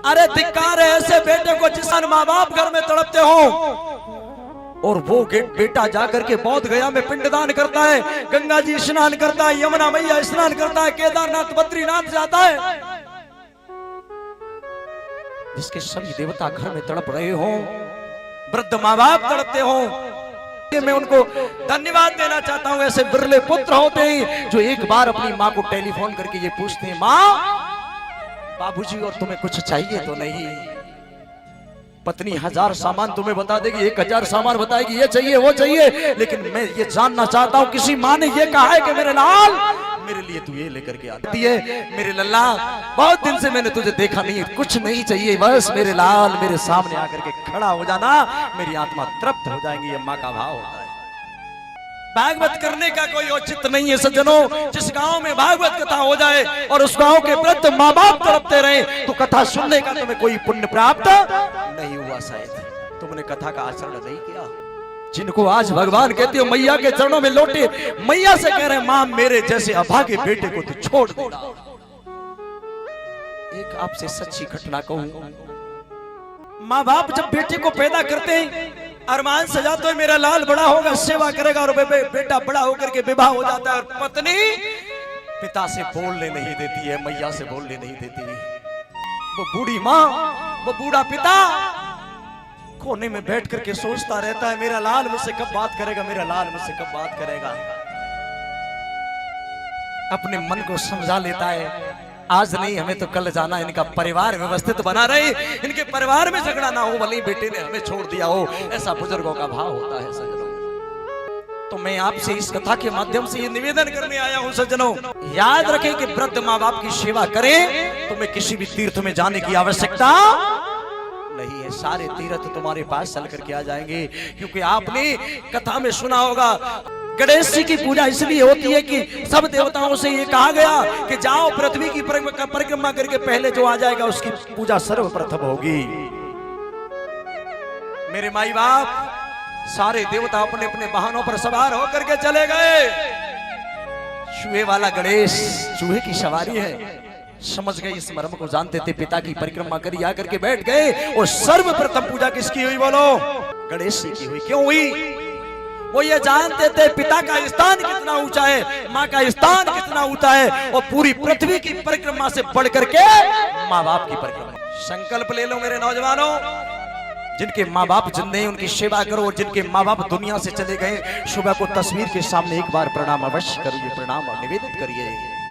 अरे धिक्कार है ऐसे बेटे को जिसान माँ बाप घर में तड़पते हो और वो बेटा जाकर के बौद्ध गया में पिंडदान करता है, गंगा जी स्नान करता है, यमुना मैया स्नान करता है, केदारनाथ बद्रीनाथ जाता है। जिसके सभी देवता घर में तड़प रहे हो, वृद्ध माँ बाप तड़पते हो, मैं उनको धन्यवाद देना चाहता हूं। ऐसे बिरले पुत्र होते हैं जो एक बार अपनी माँ को टेलीफोन करके ये पूछते हैं, माँ बाबूजी और तुम्हें कुछ चाहिए तो नहीं? पत्नी 1000 सामान तुम्हें बता देगी, 1000 सामान बताएगी, ये चाहिए वो चाहिए, लेकिन मैं ये जानना चाहता हूं किसी माँ ने ये कहा है कि मेरे लाल मेरे लिए तू ये लेकर के आती है, मेरे लल्ला बहुत दिन से मैंने तुझे देखा नहीं, कुछ नहीं चाहिए, बस मेरे लाल मेरे सामने आकर के खड़ा हो जाना, मेरी आत्मा तृप्त हो जाएगी। ये माँ का भाव होता है। भागवत करने का कोई औचित्य नहीं है सज्जनों। जिस गांव में भागवत कथा हो जाए और उस गांव के वृद्ध माँ बाप तड़पते रहे तो कथा सुनने का तुम्हें कोई पुण्य प्राप्त नहीं हुआ। शायद तुमने कथा का आचरण नहीं किया। जिनको आज भगवान कहते हो मैया के चरणों में लौटे, मैया से कह रहे मां मेरे जैसे अभागे बेटे को तू छोड़ देना। एक आपसे सच्ची घटना कहूं, माँ बाप जब बेटे को पैदा करते हैं अरमान सजाते हैं मेरा लाल बड़ा होगा सेवा करेगा, और बेटा बड़ा होकर के विवाह हो जाता है और पत्नी पिता से बोलने नहीं देती है, मैया से बोलने नहीं देती है। वो बूढ़ी माँ, वो बूढ़ा पिता कोने में बैठ करके सोचता रहता है मेरा लाल मुझसे कब बात करेगा, मेरा लाल मुझसे कब बात करेगा। अपने मन को समझा लेता है आज नहीं हमें तो कल जाना, इनका परिवार व्यवस्थित बना रहे, इनके परिवार में झगड़ा ना हो, भले बेटे ने हमें छोड़ दिया हो। ऐसा बुजुर्गों का भाव होता है सज्जनों। तो मैं आपसे इस कथा के माध्यम से ये निवेदन करने आया हूं सज्जनों, याद रखें कि वृद्ध माँ बाप की सेवा करें। तुम्हें किसी भी तीर्थ में जाने की आवश्यकता नहीं है, सारे तीर्थ तुम्हारे पास चल करके आ जाएंगे। क्योंकि आपने कथा में सुना होगा गणेश जी की पूजा इसलिए होती है कि सब देवताओं से ये कहा गया कि जाओ पृथ्वी की परिक्रमा करके पहले जो आ जाएगा उसकी पूजा सर्वप्रथम होगी। मेरे माई बाप सारे देवता अपने अपने वाहनों पर सवार होकर के चले गए। चूहे वाला गणेश चूहे की सवारी है, समझ गए इस मर्म को, जानते थे, पिता की परिक्रमा करी आकर के बैठ गए। और सर्वप्रथम पूजा किसकी हुई बोलो? गणेश जी की हुई। क्यों हुई? वो ये जानते थे पिता का स्थान कितना ऊंचा है, माँ का स्थान कितना ऊंचा है, और पूरी पृथ्वी की परिक्रमा से बढ़ करके माँ बाप की परिक्रमा। संकल्प ले लो मेरे नौजवानों, जिनके माँ बाप जिंदे हैं उनकी सेवा करो, और जिनके माँ बाप दुनिया से चले गए सुबह को तस्वीर के सामने एक बार प्रणाम अवश्य करिए, प्रणाम और निवेदित करिए।